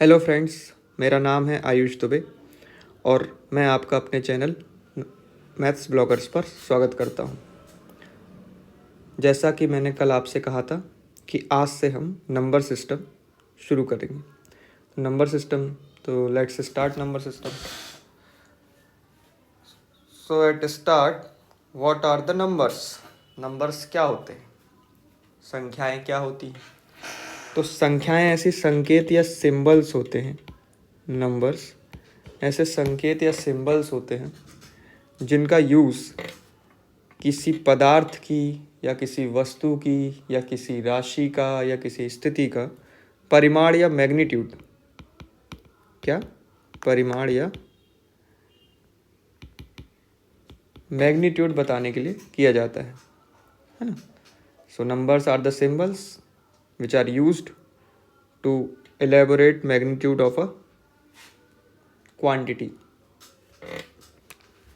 Hello friends, मेरा नाम है आयुष दुबे और मैं आपका अपने चैनल मैथ्स ब्लॉगर्स पर स्वागत करता हूं। जैसा कि मैंने कल आपसे कहा था कि आज से हम नंबर सिस्टम शुरू करेंगे। नंबर सिस्टम, तो let's start number system. So at start, what are the numbers? Numbers क्या होते हैं? संख्याएं क्या होती हैं? तो संख्याएं ऐसी संकेत या सिंबल्स होते हैं। नंबर्स ऐसे संकेत या सिंबल्स होते हैं जिनका यूज़ किसी पदार्थ की या किसी वस्तु की या किसी राशि का या किसी स्थिति का परिमाण या मैग्नीट्यूड, क्या परिमाण या मैग्नीट्यूड बताने के लिए किया जाता है ना। So numbers are the symbols which are used to elaborate magnitude of a quantity.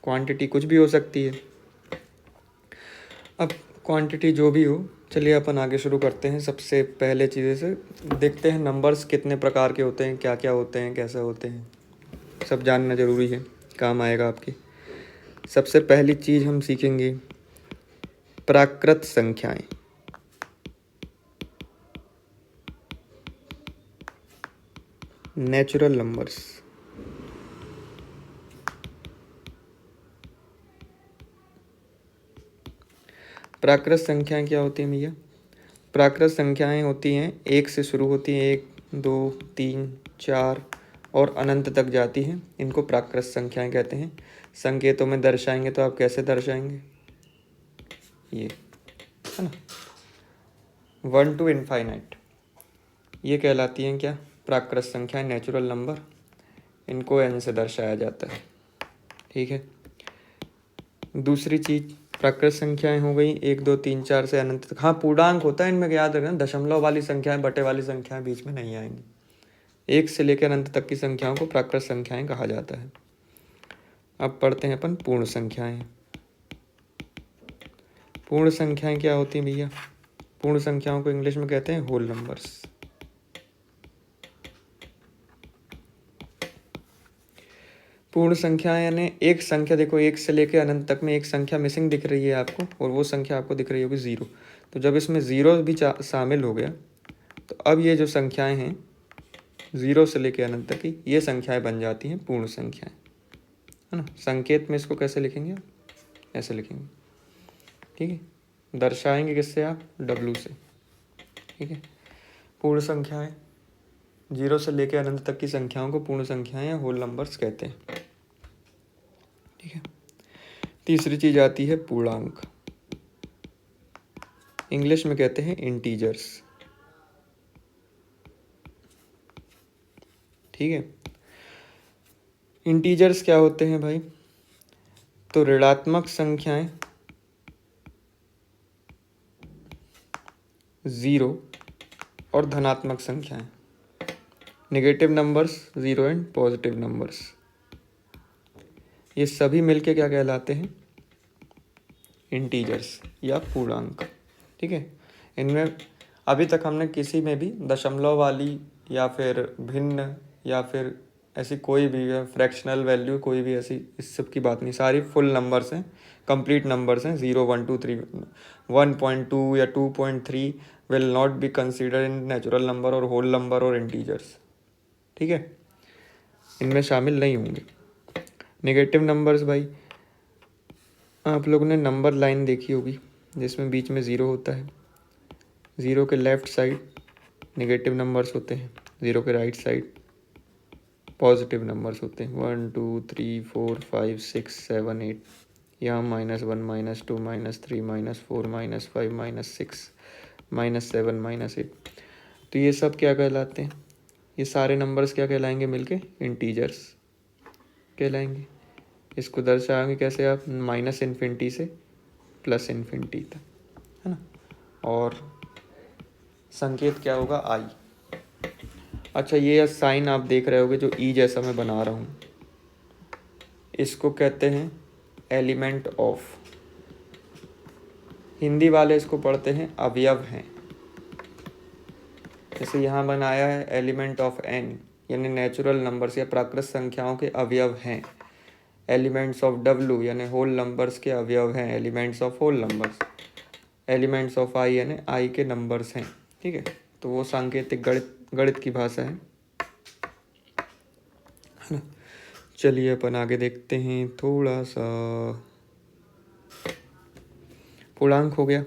Quantity कुछ भी हो सकती है। अब क्वांटिटी जो भी हो, चलिए अपन आगे शुरू करते हैं। सबसे पहले चीज़ें से देखते हैं नंबर्स कितने प्रकार के होते हैं, क्या क्या होते हैं, कैसे होते हैं, सब जानना ज़रूरी है, काम आएगा आपके। सबसे पहली चीज़ हम सीखेंगे प्राकृत संख्याएं। Natural numbers. प्राकृत संख्याएं क्या होती हैं भैया? प्राकृत संख्याएं होती हैं, एक से शुरू होती हैं, 1, 2, 3, 4 और अनंत तक जाती हैं। इनको प्राकृत संख्याएं कहते हैं। संकेतों में दर्शाएंगे तो आप कैसे दर्शाएंगे? ये है ना, 1 to इनफाइनाइट, ये कहलाती हैं क्या? प्राकृत संख्याएं, नेचुरल नंबर। इनको n से दर्शाया जाता है। ठीक है। दूसरी चीज प्राकृत संख्याएं हो गई 1, 2, 3, 4 से अनंत तक। हाँ, पूर्णांक होता है इनमें, याद रखना। दशमलव वाली संख्याएं, बटे वाली संख्याएं बीच में नहीं आएंगी। 1 से लेकर अनंत तक की संख्याओं को प्राकृत संख्याएं कहा जाता है। अब पढ़ते हैं अपन पूर्ण संख्याएं। पूर्ण संख्याएं क्या होती हैं भैया? पूर्ण संख्याओं को इंग्लिश में कहते हैं होल नंबर्स। पूर्ण संख्या यानी एक संख्या, देखो 1 से लेकर अनंत तक में एक संख्या मिसिंग दिख रही है आपको, और वो संख्या आपको दिख रही होगी 0। तो जब इसमें 0 भी शामिल हो गया तो अब ये जो संख्याएं हैं 0 से लेकर अनंत तक की, ये संख्याएं बन जाती हैं पूर्ण संख्याएं, है ना। संकेत में इसको कैसे लिखेंगे आप? ऐसे लिखेंगे। ठीक है। दर्शाएंगे किससे आप? W से। ठीक है। पूर्ण संख्याएं, 0 से लेकर अनंत तक की संख्याओं को पूर्ण संख्याएं या होल नंबर्स कहते हैं। ठीक है। तीसरी चीज आती है पूर्णांक। इंग्लिश में कहते हैं इंटीजर्स। ठीक है। इंटीजर्स क्या होते हैं भाई? तो ऋणात्मक संख्याएं 0 और धनात्मक संख्याएं, negative numbers 0 and positive numbers, ये सभी मिलके क्या कहलाते हैं? इंटीजर्स या पूर्णांक। ठीक है। इनमें अभी तक हमने किसी में भी दशमलव वाली या फिर भिन्न या फिर ऐसी कोई भी फ्रैक्शनल वैल्यू, कोई भी ऐसी इस सब की बात नहीं। सारी फुल नंबर्स हैं, कंप्लीट नंबर्स हैं। 0, 1, 2, 3, 1.2 या 2.3 will not be consider in natural number और होल नंबर और इंटीजर्स। ठीक है, इनमें शामिल नहीं होंगे। नेगेटिव नंबर्स भाई, आप लोगों ने नंबर लाइन देखी होगी जिसमें बीच में 0 होता है। 0 के लेफ्ट साइड नेगेटिव नंबर्स होते हैं, 0 के राइट साइड पॉजिटिव नंबर्स होते हैं। 1, 2, 3, 4, 5, 6, 7, 8। यहाँ -1, -2, -3, -4, -5, -6, -7, -8। तो ये सब क्या कहलाते हैं? ये सारे नंबर्स क्या कहलाएंगे मिलके? इंटीजर्स कहलाएंगे। इसको दर्शाएंगे कैसे आप? -इन्फिनिटी से +इन्फिनिटी तक, है ना। और संकेत क्या होगा? आई। अच्छा, ये साइन आप देख रहे होगे जो ई जैसा मैं बना रहा हूँ, इसको कहते हैं एलिमेंट ऑफ। हिंदी वाले इसको पढ़ते हैं अवयव हैं। जैसे यहाँ बनाया है एलिमेंट ऑफ एन, यानी नेचुरल नंबर्स या प्राकृत संख्याओं के अवयव हैं। एलिमेंट्स ऑफ W यानी होल नंबर्स के अवयव हैं। Elements of whole numbers, elements of I यानी I के नंबर्स हैं। ठीक है, तो वो सांकेतिक गणित की भाषा है ना। चलिए अपन आगे देखते हैं थोड़ा सा। पूर्णांक हो गया,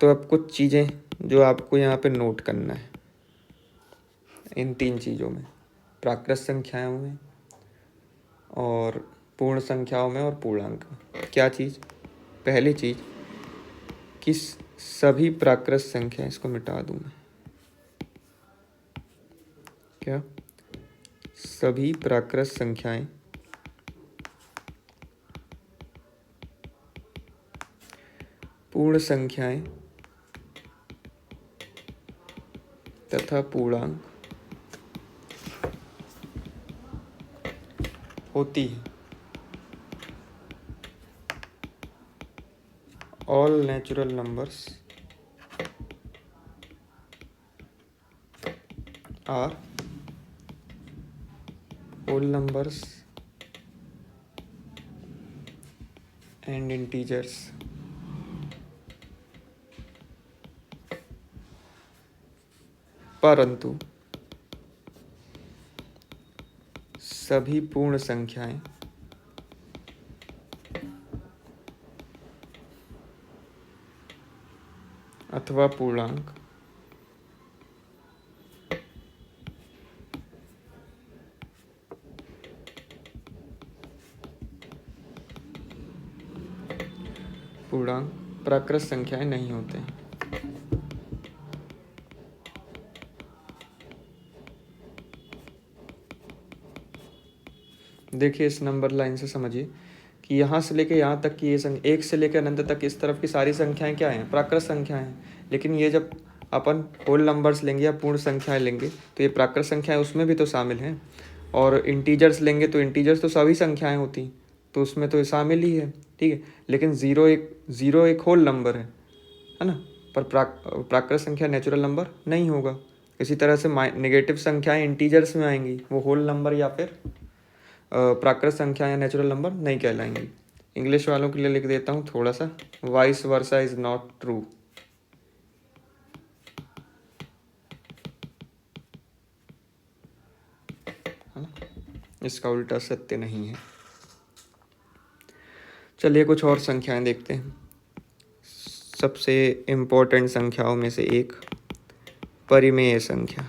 तो अब कुछ चीज़ें जो आपको यहाँ पे नोट करना है इन 3 चीज़ों में, प्राकृत संख्याओं में और पूर्ण संख्याओं में और पूर्णांक में। क्या चीज़? पहली चीज़ कि सभी प्राकृत संख्या, इसको मिटा दूँ मैं, क्या सभी प्राकृत संख्याएं पूर्ण संख्याएं तथा पूर्णांक होती है। All natural numbers are whole numbers and integers. परंतु सभी पूर्ण संख्याएं अथवा पूर्णांक प्राकृत संख्याएं नहीं होते हैं। देखिए इस नंबर लाइन से समझिए कि यहाँ से लेके यहाँ तक की ये संख्या, 1 से लेकर अनंत तक इस तरफ की सारी संख्याएं क्या हैं? प्राकृत संख्याएं हैं। लेकिन ये जब अपन होल नंबर्स लेंगे या पूर्ण संख्याएं लेंगे तो ये प्राकृत संख्याएं उसमें भी तो शामिल हैं। और इंटीजर्स लेंगे तो इंटीजर्स तो सभी संख्याएं होती हैं, तो उसमें तो ये शामिल ही है। ठीक है, लेकिन ज़ीरो एक होल नंबर है ना। पर प्राकृत संख्या नेचुरल नंबर नहीं होगा। इसी तरह से नेगेटिव संख्याएं इंटीजर्स में आएंगी, वो होल नंबर या फिर प्राकृत संख्या या नेचुरल नंबर नहीं कहलाएंगी। इंग्लिश वालों के लिए लिख देता हूँ थोड़ा सा, vice versa is not true, है ना, इसका उल्टा सत्य नहीं है। चलिए कुछ और संख्याएं देखते हैं। सबसे इम्पोर्टेंट संख्याओं में से एक परिमेय संख्या।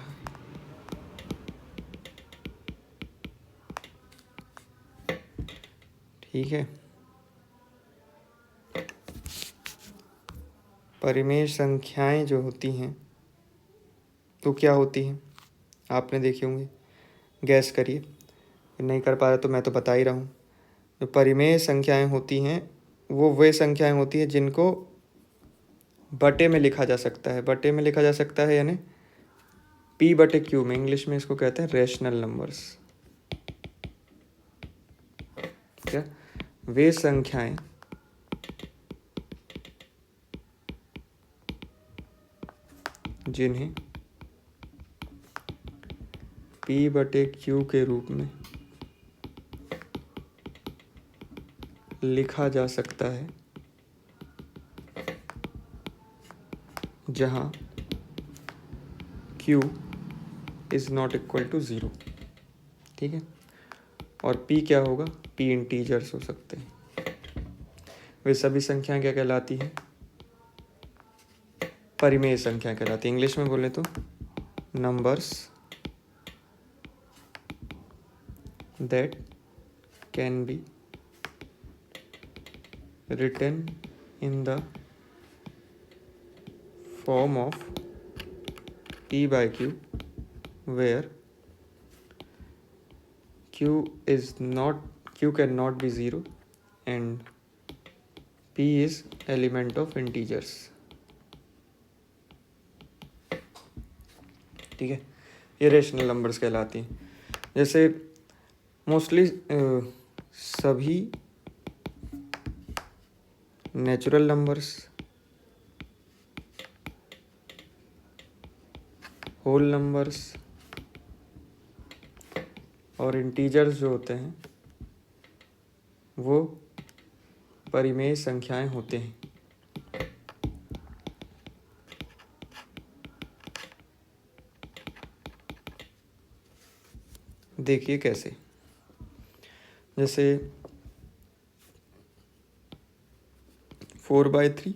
ठीक है, परिमेय संख्याएं जो होती हैं तो क्या होती हैं आपने देखी होंगी, गैस करिए। नहीं कर पा रहे तो मैं तो बता ही रहा हूँ। जो परिमेय संख्याएं होती हैं वो वे संख्याएं होती हैं जिनको बटे में लिखा जा सकता है। बटे में लिखा जा सकता है यानी P/Q में, इंग्लिश में इसको कहते हैं रेशनल नंबर्स। क्या? वे संख्याएं जिन्हें P/Q के रूप में लिखा जा सकता है, जहां Q is not equal to 0। ठीक है, और P क्या होगा? P इंटीजर्स हो सकते हैं। वे सभी संख्याएं क्या कहलाती हैं? परिमेय संख्या कहलाती है। इंग्लिश में बोले तो numbers that can be written in the form of P/Q where Q cannot be 0 and P is element of integers। ठीक है, ये रेशनल नंबर्स कहलाती हैं। जैसे मोस्टली सभी नेचुरल नंबर्स, होल नंबर्स और इंटीजर्स जो होते हैं वो परिमेय संख्याएं होते हैं। देखिए कैसे, जैसे 4/3।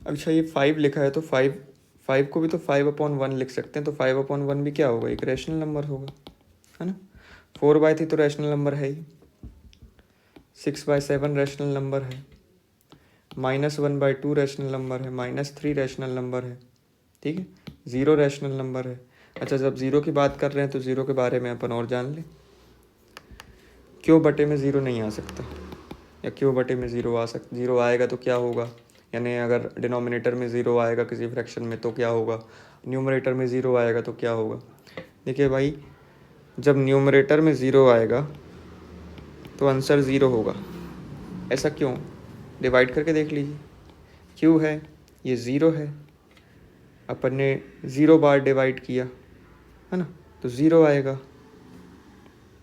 अच्छा ये 5 लिखा है तो 5 को भी तो 5/1 लिख सकते हैं, तो 5/1 भी क्या होगा, एक रैशनल नंबर होगा, है ना। 4/3 तो रैशनल नंबर है ही, 6/7 रैशनल नंबर है, -1/2 रैशनल नंबर है, -3 रैशनल नंबर है, ठीक है, 0 रैशनल नंबर है। अच्छा जब 0 की बात कर रहे हैं तो 0 के बारे में अपन और जान लें। क्यों बटे में 0 नहीं आ सकता, या क्यों बटे में 0 आएगा तो क्या होगा, यानी अगर डिनोमिनेटर में 0 आएगा किसी फ्रैक्शन में तो क्या होगा, न्यूमरेटर में 0 आएगा तो क्या होगा। देखिए भाई, जब न्यूमरेटर में 0 आएगा तो आंसर 0 होगा। ऐसा क्यों, डिवाइड करके देख लीजिए। क्यों है, ये 0 है, अपन ने 0 बार डिवाइड किया, है ना, तो 0 आएगा,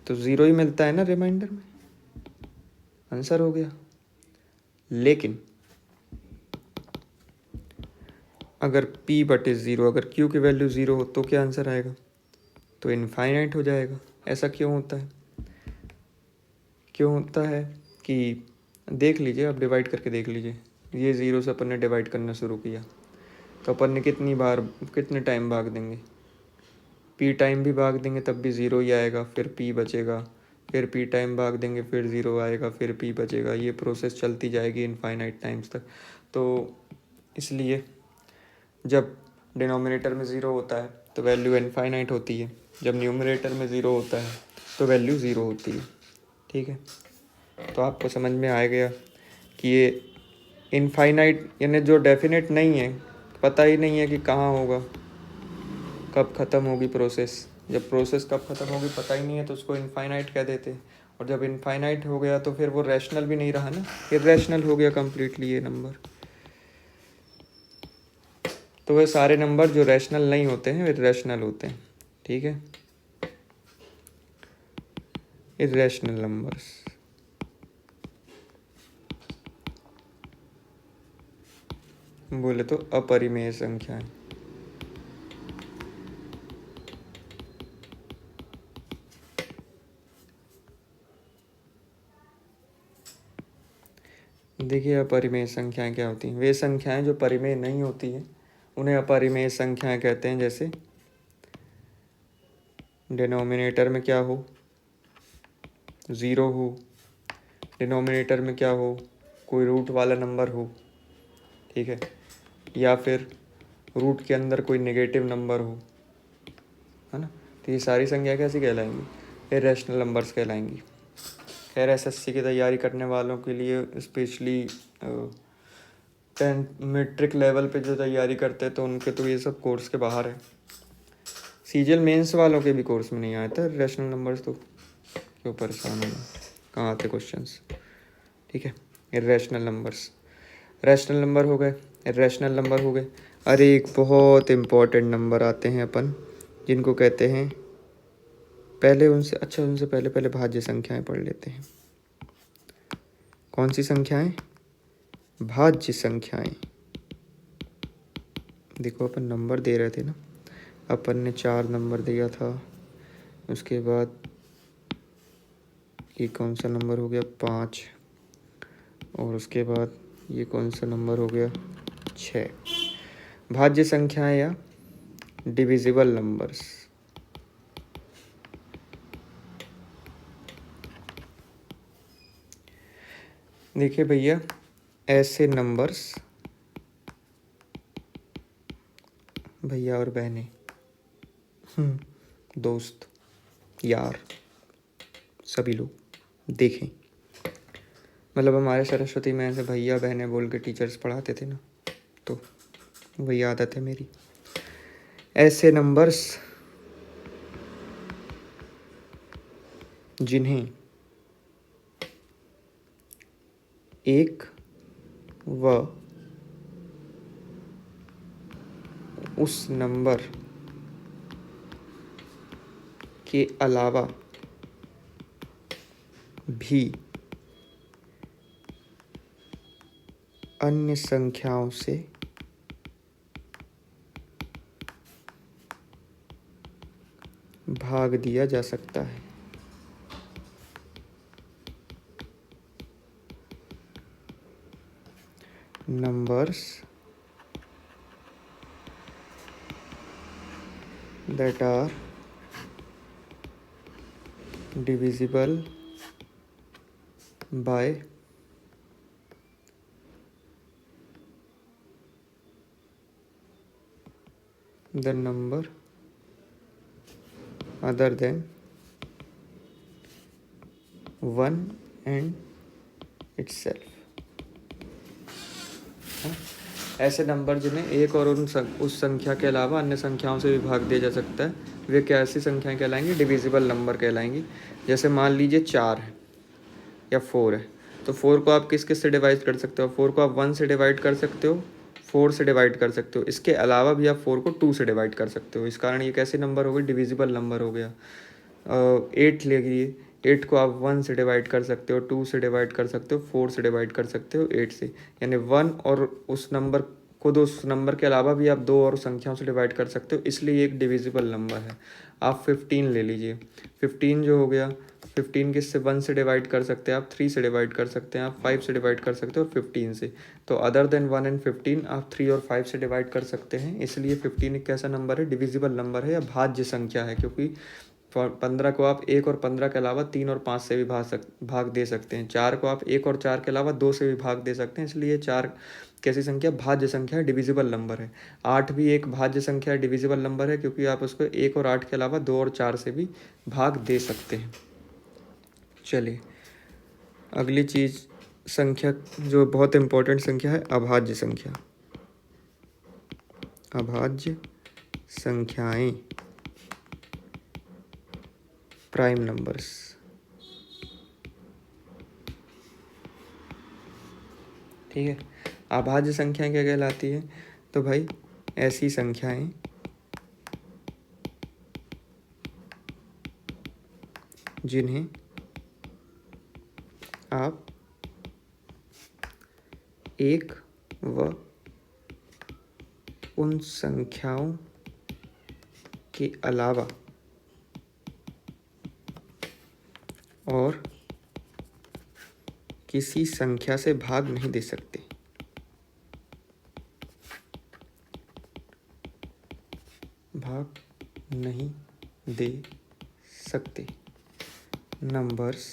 तो 0 ही मिलता है ना रिमाइंडर में, आंसर हो गया। लेकिन अगर p/0, अगर q की वैल्यू 0 हो तो क्या आंसर आएगा, तो इनफाइनाइट हो जाएगा। ऐसा क्यों होता है, क्यों होता है कि देख लीजिए, आप डिवाइड करके देख लीजिए। ये 0 से अपन ने डिवाइड करना शुरू किया तो अपन ने कितने टाइम भाग देंगे, p टाइम भी भाग देंगे तब भी 0 ही आएगा, फिर p बचेगा, फिर p टाइम भाग देंगे फिर 0 आएगा, फिर p बचेगा। ये प्रोसेस चलती जाएगी इनफाइनाइट टाइम्स तक। तो इसलिए जब डिनोमिनेटर में 0 होता है तो वैल्यू इनफाइनाइट होती है, जब न्यूमरेटर में 0 होता है तो वैल्यू 0 होती है, ठीक है। तो आपको समझ में आ गया कि ये इनफाइनाइट यानी जो डेफिनेट नहीं है, पता ही नहीं है कि कहाँ होगा, कब ख़त्म होगी प्रोसेस। जब प्रोसेस कब ख़त्म होगी पता ही नहीं है तो उसको इनफाइनाइट कह देते हैं। और जब इनफाइनाइट हो गया तो फिर वो रैशनल भी नहीं रहा ना, इर्रेशनल हो गया कम्प्लीटली ये नंबर। तो वे सारे नंबर जो रैशनल नहीं होते हैं इर्रेशनल होते हैं, ठीक है, इर्रेशनल नंबर्स। बोले तो अपरिमेय संख्याएं। देखिए अपरिमेय संख्याएं क्या होती हैं, वे संख्याएं जो परिमेय नहीं होती हैं उन्हें अपरिमेय संख्याएं कहते हैं। जैसे डिनोमिनेटर में क्या हो, 0 हो, डिनोमिनेटर में क्या हो, कोई रूट वाला नंबर हो, ठीक है, या फिर रूट के अंदर कोई नेगेटिव नंबर हो, है ना, तो ये सारी संख्या कैसी कहलाएंगी, इर्रेशनल नंबर्स कहलाएंगी। खैर एसएससी की तैयारी करने वालों के लिए स्पेशली 10 मैट्रिक लेवल पे जो तैयारी करते हैं तो उनके तो ये सब कोर्स के बाहर है। सीजीएल मेंस वालों के भी कोर्स में नहीं आया था इर्रेशनल नंबर्स, तो क्यों परेशान होना, कहाँ आते क्वेश्चंस, ठीक है। इर्रेशनल नंबर्स, रैशनल नंबर हो गए, इर्रेशनल नंबर हो गए। अरे एक बहुत इम्पोर्टेंट नंबर आते हैं अपन जिनको कहते हैं, उनसे पहले भाज्य संख्याएं पढ़ लेते हैं। कौन सी संख्याएं, भाज्य संख्याएं। देखो अपन नंबर दे रहे थे ना, अपन ने 4 नंबर दिया था, उसके बाद ये कौन सा नंबर हो गया 5, और उसके बाद ये कौन सा नंबर हो गया 6। भाज्य संख्याएं या डिविजिबल नंबर्स। देखिए भैया, ऐसे नंबर्स, भैया और बहनें, दोस्त, यार, सभी लोग देखें, मतलब हमारे सरस्वती में ऐसे भैया बहनें बोल के टीचर्स पढ़ाते थे ना, तो वही आदत है मेरी। ऐसे नंबर्स जिन्हें एक व उस नंबर के अलावा भी अन्य संख्याओं से भाग दिया जा सकता है। Numbers that are divisible by the number other than 1 and itself। ऐसे नंबर जिन्हें एक और उस संख्या के अलावा अन्य संख्याओं से भी भाग दिया जा सकता है, वे कैसी संख्याएं कहलाएंगी? Divisible number कहलाएंगी। जैसे मान लीजिए 4 है या 4 है, तो 4 को आप किस किस से डिवाइड कर सकते हो? 4 को आप 1 से डिवाइड कर सकते हो, 4 से डिवाइड कर सकते हो। इसके अलावा भी आप 4 को 2 से डिवाइड कर सकते हो। इस कारण ये कैसे नंबर हो गए? डिविजिबल नंबर हो गया। 8 ले लीजिए, 8 को आप 1 से डिवाइड कर सकते हो, 2 से डिवाइड कर सकते हो, 4 से डिवाइड कर सकते हो, 8 से। यानी 1 और उस नंबर खुद उस नंबर के अलावा भी आप 2 और संख्याओं से डिवाइड कर सकते हो, इसलिए एक डिविजिबल नंबर है। आप 15 ले लीजिए, 15 जो हो गया, 15 किससे 1 से डिवाइड कर सकते हैं आप, 3 से डिवाइड कर सकते हैं आप, 5 से डिवाइड कर सकते हो और 15 से। तो अदर देन 1 एंड 15 आप 3 और 5 से डिवाइड कर सकते हैं, इसलिए 15 एक कैसा नंबर है? डिविजिबल नंबर है या भाज्य संख्या है, क्योंकि 15 को आप 1 और 15 के अलावा 3 और 5 से भी भाग दे सकते हैं। 4 को आप 1 और 4 के अलावा 2 से भी भाग दे सकते हैं, इसलिए 4 कैसी संख्या? भाज्य संख्या है, डिविजिबल नंबर है। 8 भी एक भाज्य संख्या है, डिविजिबल नंबर है, क्योंकि आप उसको 1 और 8 के अलावा 2 और 4 से भी भाग दे सकते हैं। चलिए अगली चीज़, संख्या जो बहुत इम्पोर्टेंट संख्या है, अभाज्य संख्या। अभाज्य संख्याएं, प्राइम नंबर्स। ठीक है, अभाज्य संख्याएं क्या कहलाती है? तो भाई ऐसी संख्याएं जिन्हें आप एक व उन संख्याओं के अलावा और किसी संख्या से भाग नहीं दे सकते। भाग नहीं दे सकते। Numbers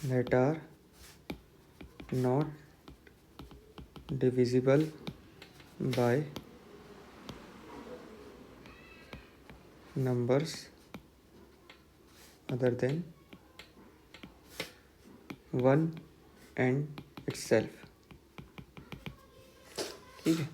that are not divisible by numbers other than 1 and itself। ठीक है,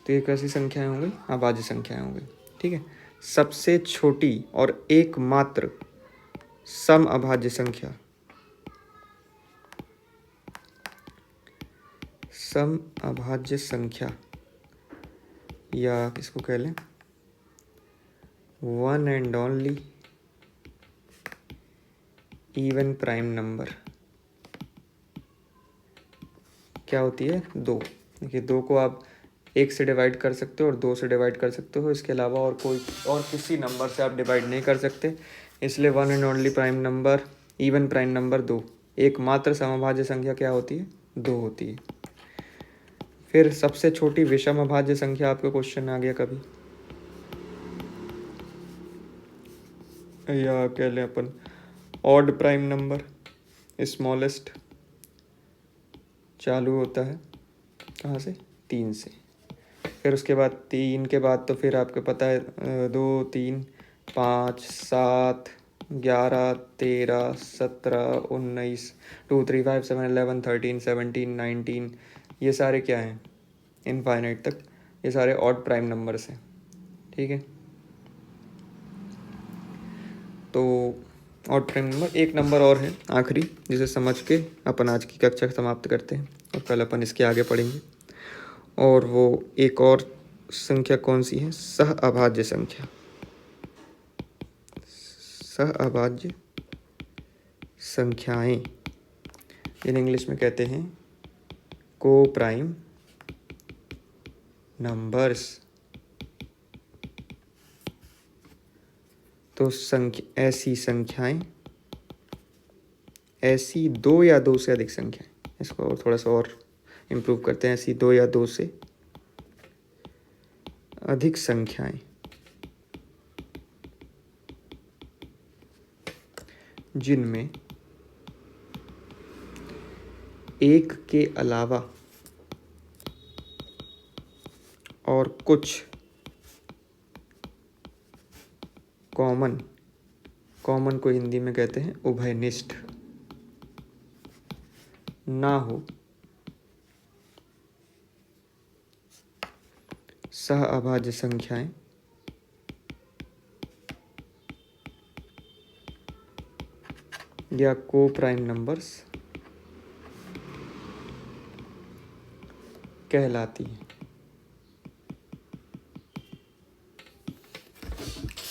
तो ये कैसी संख्याएं हो गई? अभाज्य संख्याएं हो गई। ठीक है, सबसे छोटी और एकमात्र सम अभाज्य संख्या, सम अभाज्य संख्या या किसको कह लें, one and only even prime number क्या होती है? 2। देखिए 2 को आप 1 से डिवाइड कर सकते हो और 2 से डिवाइड कर सकते हो, इसके अलावा और कोई और किसी नंबर से आप डिवाइड नहीं कर सकते, इसलिए one and only prime number, even prime number 2। एकमात्र समअभाज्य संख्या क्या होती है? 2 होती है। फिर सबसे छोटी विषम अभाज्य संख्या, आपका क्वेश्चन आ गया कभी, या कह लें अपन ऑड प्राइम नंबर, स्मॉलेस्ट, चालू होता है कहाँ से? 3 से। फिर उसके बाद 3 के बाद तो फिर आपको पता है 2, 3, 5, 7, 11, 13, 17, 19, 2, 3, 5, 7, 11, 13, 17, 19, ये सारे क्या हैं? इनफाइनाइट तक ये सारे ऑड प्राइम नंबर्स हैं। ठीक है, तो ऑड प्राइम नंबर एक नंबर और है आखिरी, जिसे समझ के अपन आज की कक्षा समाप्त करते हैं और कल अपन इसके आगे पढ़ेंगे। और वो एक और संख्या कौन सी है? सह अभाज्य संख्या। सह अभाज्य संख्याएं, इन इंग्लिश में कहते हैं को प्राइम नंबर्स। तो ऐसी संख्याएं, ऐसी दो या दो से अधिक संख्याएं, इसको और थोड़ा सा और इम्प्रूव करते हैं, ऐसी दो या दो से अधिक संख्याएं जिनमें एक के अलावा और कुछ कॉमन को हिंदी में कहते हैं उभयनिष्ठ ना हो, सह अभाज्य संख्याएं या को प्राइम नंबर्स कहलाती हैं।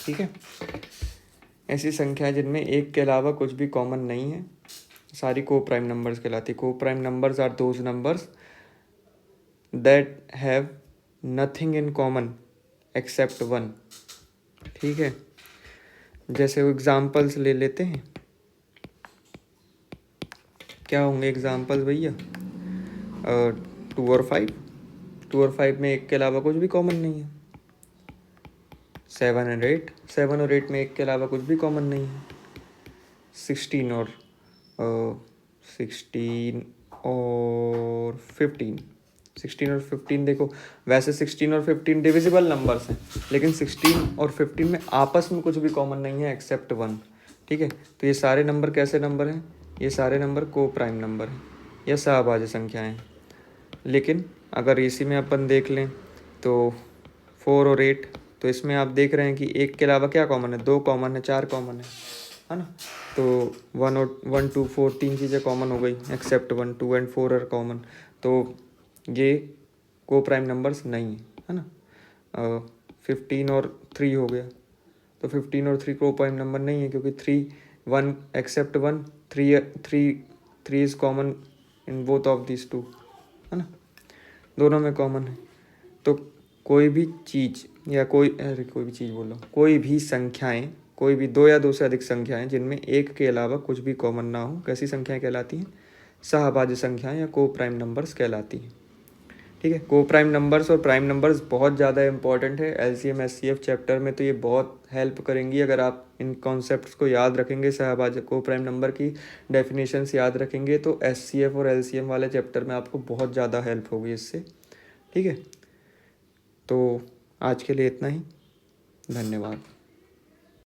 ठीक है, ऐसी संख्याएं जिनमें एक के अलावा कुछ भी कॉमन नहीं है, सारी को प्राइम नंबर्स कहलाती है। को prime numbers are those numbers that have nothing in common except one. ठीक है, जैसे एग्जाम्पल्स ले लेते हैं, क्या होंगे एग्जाम्पल्स भैया? 2 और 5, 2 और 5 में एक के अलावा कुछ भी कॉमन नहीं है। 7 और 8, 7 और 8 में एक के अलावा कुछ भी कॉमन नहीं है। 16 और 15, 16 और 15 देखो, वैसे 16 और 15 डिविजिबल नंबर्स हैं, लेकिन 16 और 15 में आपस में कुछ भी कॉमन नहीं है एक्सेप्ट 1। ठीक है, तो ये सारे नंबर कैसे नंबर हैं? ये सारे नंबर को प्राइम नंबर हैं या सहभाज्य संख्याएं हैं। लेकिन अगर इसी में अपन देख लें तो 4 और 8, तो इसमें आप देख रहे हैं कि एक के अलावा क्या कॉमन है? 2 कॉमन है, 4 कॉमन है ना? तो 1, 2, 4 तीन चीज़ें कॉमन हो गई एक्सेप्ट 1, 2 एंड 4 आर कॉमन। तो ये को प्राइम नंबर्स नहीं है ना? 15 और 3 हो गया, तो 15 और 3 को प्राइम नंबर नहीं है, क्योंकि 1 except 1, 3 is common in both of this two, है ना? दोनों में कॉमन है। तो कोई भी चीज़ या कोई भी चीज़ बोल लो, कोई भी संख्याएं, कोई भी दो या दो से अधिक संख्याएं जिनमें एक के अलावा कुछ भी कॉमन ना हो, कैसी संख्याएं कहलाती हैं? सहभाज्य संख्याएं या को प्राइम नंबर्स कहलाती हैं। ठीक है, को प्राइम नंबर्स और प्राइम नंबर्स बहुत ज़्यादा इंपॉर्टेंट है एलसीएम एचसीएफ चैप्टर में, तो ये बहुत हेल्प करेंगी अगर आप इन कॉन्सेप्ट्स को याद रखेंगे। सहभाज्य को प्राइम नंबर की डेफिनेशंस याद रखेंगे तो एचसीएफ और एलसीएम वाले चैप्टर में आपको बहुत ज़्यादा हेल्प होगी इससे। ठीक है, तो आज के लिए इतना ही, धन्यवाद।